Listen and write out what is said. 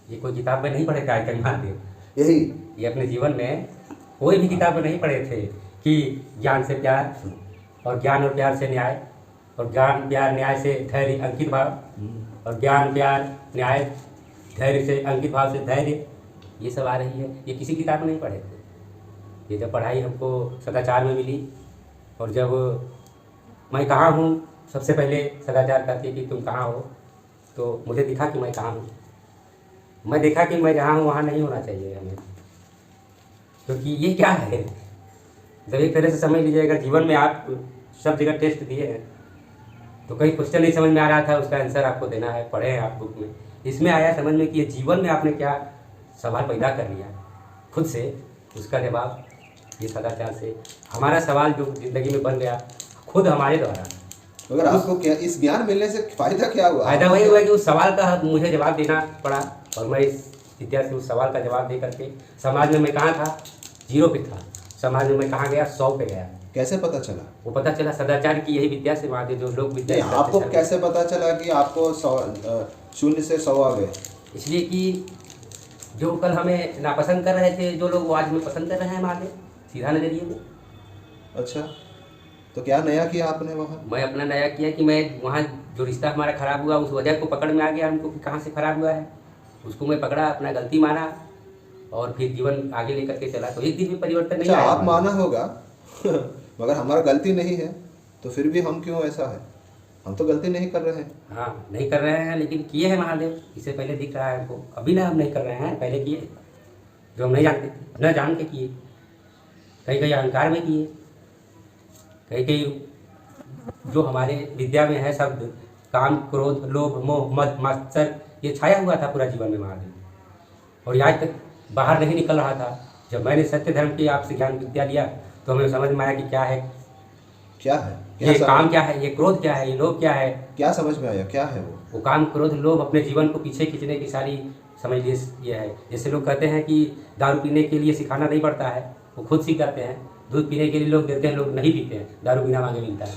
ये कोई किताब में नहीं पढ़े थे आज तक महादेव, यही ये अपने जीवन में कोई भी किताब में नहीं पढ़े थे कि ज्ञान से प्यार और ज्ञान और प्यार से न्याय और ज्ञान प्यार न्याय से धैर्य अंकित भाव और ज्ञान प्यार न्याय धैर्य से अंकित भाव से धैर्य, ये सब आ रही है। ये किसी किताब में नहीं पढ़े थे। ये जब पढ़ाई हमको सदाचार में मिली और जब मैं कहाँ हूँ सबसे पहले सदाचार कहती है कि तुम कहाँ हो, तो मुझे दिखा कि मैं कहाँ हूँ। मैं देखा कि मैं जहाँ हूँ वहाँ नहीं होना चाहिए हमें, क्योंकि ये क्या है। जब एक तरह से समझ लीजिए अगर जीवन में आप सब जगह टेस्ट दिए हैं तो कहीं क्वेश्चन नहीं समझ में आ रहा था, उसका आंसर आपको देना है, पढ़े हैं आप बुक में, इसमें आया समझ में कि ये जीवन में आपने क्या सवाल पैदा कर लिया खुद से, उसका जवाब ये सदाचार से हमारा सवाल जो ज़िंदगी में बन गया खुद हमारे द्वारा। मगर आपको क्या इस ज्ञान मिलने से फायदा क्या हुआ? फायदा वही हुआ कि उस सवाल का मुझे जवाब देना पड़ा और मैं इस विद्या से उस सवाल का जवाब दे करके समाज में मैं कहाँ था, 0 पे था। समाज में मैं कहाँ गया, 100 पे गया। कैसे पता चला? वो पता चला सदाचार की यही विद्या से, वहाँ जो लोग विद्या। आपको कैसे पता चला कि आपको 0 से 100 आ गए? इसलिए कि जो कल हमें नापसंद कर रहे थे जो लोग, वो आज हमें पसंद कर रहे हैं हमारे सीधा नजरिए में। अच्छा, तो क्या नया किया आपने वहाँ? मैं अपना नया किया कि मैं वहाँ जो रिश्ता हमारा खराब हुआ उस वजह को पकड़ में आ गया हमको कि कहाँ से खराब हुआ है, उसको मैं पकड़ा, अपना गलती माना और फिर जीवन आगे लेकर के चला। तो एक दिन भी परिवर्तन नहीं आया। आप माना होगा मगर हमारा गलती नहीं है तो फिर भी हम क्यों ऐसा है? हम तो गलती नहीं कर रहे हैं। हाँ, नहीं कर रहे हैं, लेकिन किए हैं महादेव। इससे पहले दिख रहा है हमको, अभी ना हम नहीं कर रहे हैं, पहले किए जो हम नहीं जानते थे, न जान के किए, कहीं कहीं अहंकार में किए, कहीं कहीं जो हमारे विद्या में है शब्द काम क्रोध लोभ मोह मद मत्सर, ये छाया हुआ था पूरा जीवन में महादेव, और आज तक बाहर नहीं निकल रहा था। जब मैंने सत्य धर्म की आपसे ज्ञान विद्या लिया तो हमें समझ में आया कि क्या है, क्या है, ये काम क्या है, ये क्रोध क्या है, ये लोभ क्या है। क्या समझ में आया, क्या है वो काम क्रोध लोभ अपने जीवन को पीछे खींचने की सारी समझ लीजिए ये है। जैसे लोग कहते हैं कि दारू पीने के लिए सिखाना नहीं पड़ता है, वो खुद सीख करते हैं। दूध पीने के लिए लोग देते हैं, लोग नहीं पीते हैं, दारू पीना मांगे मिलता है।